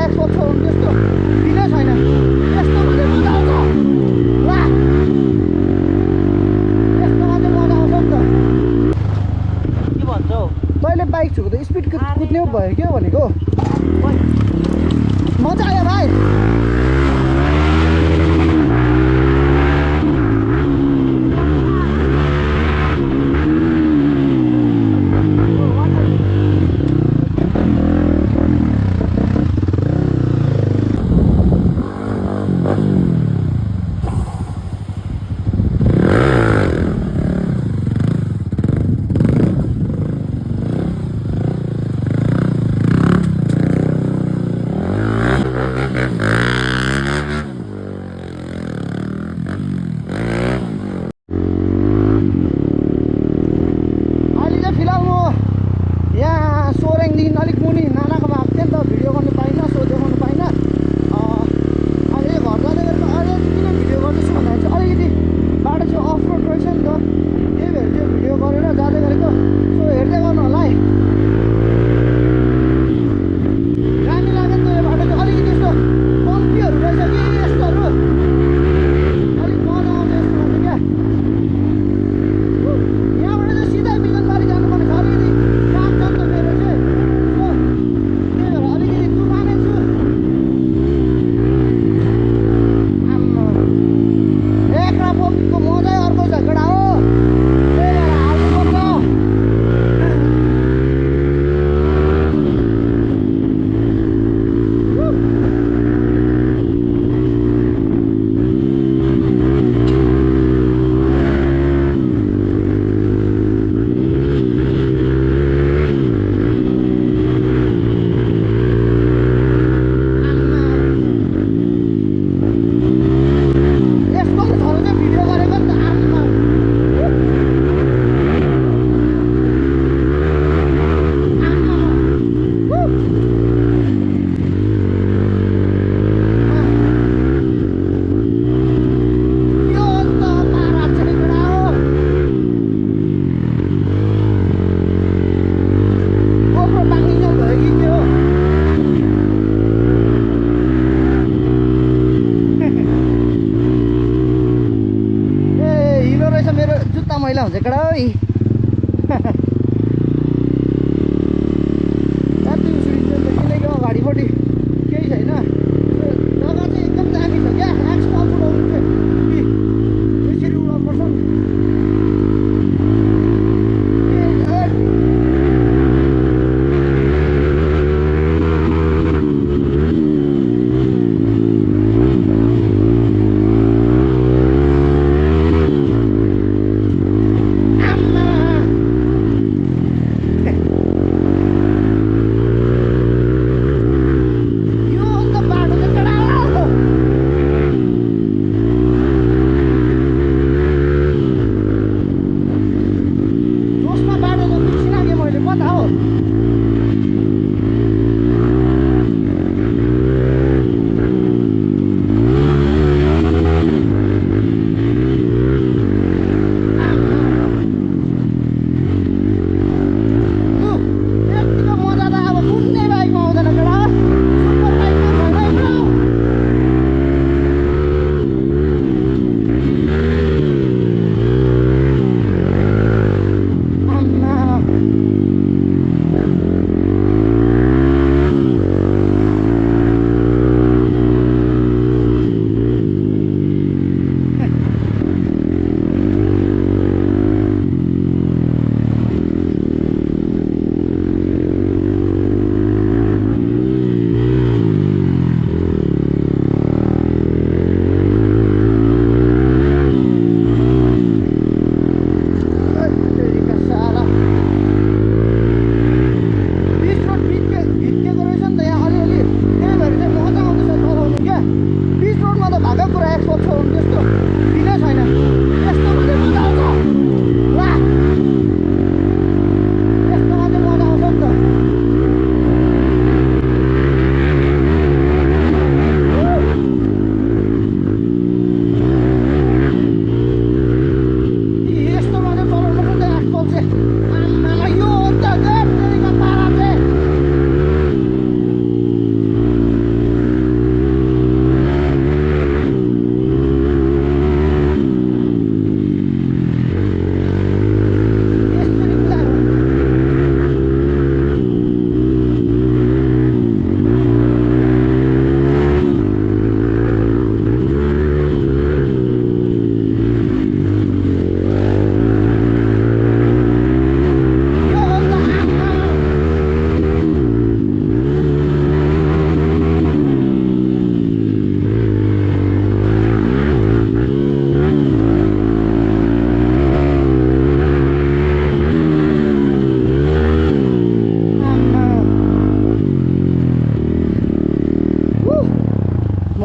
लायक सोध्छौ त्यस्तो दिनै छैन यस्तोमा चाहिँ मजा आउँछ ला यस्तोमा चाहिँ मजा आउँछ नि त के भन्छौ तैँले बाइक छुको त स्पिड कुद्ने पो भयो क्या भनेको मजा आयो भाइ Mm-hmm.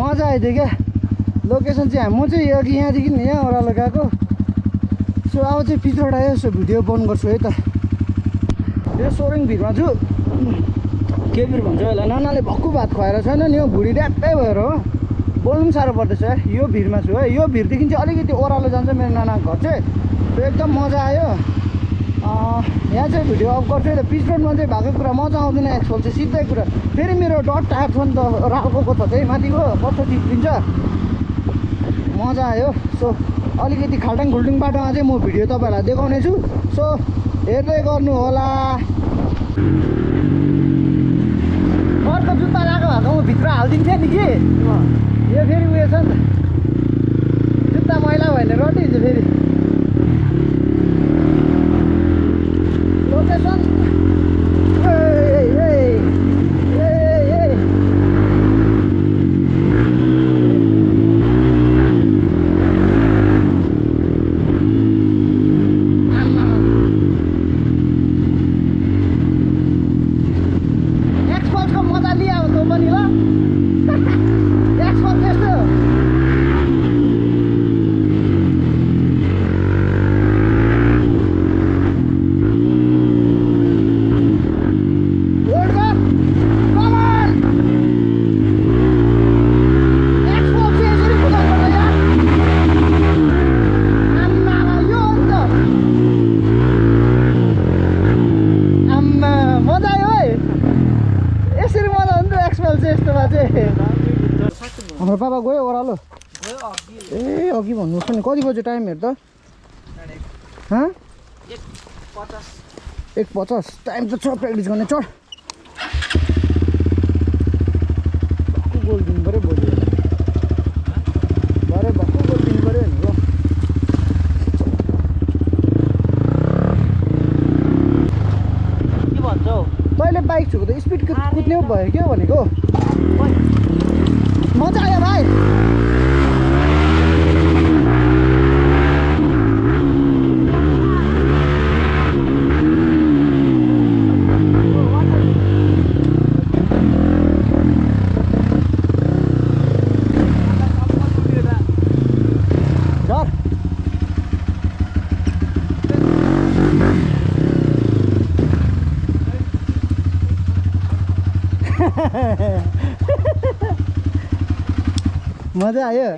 मजा आयो थियो क्या लोकेसन चाहिँ म चाहिँ अघि यहाँदेखि यहाँ ओह्रालो गएको सो अब चाहिँ पछाडि आयो सो भिडियो बन्द गर्छु है त यो सोरेङ भिरमा छु के भिर भन्छ होला नानाले भक्कु भात खुवाएर छैन नि यो भुँडी ड्याप्पै भएर हो बोल्नु पनि साह्रो पर्दैछ है यो भिरमा छु है यो भिरदेखि चाहिँ अलिकति ओह्रालो जान्छ मेरो नानाको घर चाहिँ सो एकदम मजा आयो यहाँ चाहिँ भिडियो अफ गर्छु त पिच रोडमा चाहिँ भएको कुरा मजा आउँदैन एक्सपल चाहिँ सिधै कुरा फेरि मेरो डट टायर छ नि त रालको छ चाहिँ माथिको कस्तो चिप्लिन्छ मजा आयो सो अलिकति खाल्टाङ खुल्टुङ बाटोमा चाहिँ म भिडियो तपाईँहरूलाई देखाउने छु सो हेर्दै गर्नु होला अर्को जुत्ता लगाएको भए म भित्र हालिदिन्थेँ नि कि यो फेरि उयो छ नि त जुत्ता मैला भयो भने रटिन्छ फेरि लोकेसन एक्सपल्सको मजा लिया हो तँ पनि ल एक्सपल्स यस्तो हाम्रो पापा गयो ओह्रालो ए अघि भन्नुहोस् नि कति बज्यो टाइम हेर त 1:50 टाइम त छ प्र्याक्टिस गर्ने चढ भक्कु गोल दिनु पऱ्यो भोलि भरे भक्कु गोल दिनु पऱ्यो नि हो के भन्छौ तैँले बाइक छुको त स्पिड कुद्ने पो भयो क्या भनेको मजा आयो भाइ मजा आयो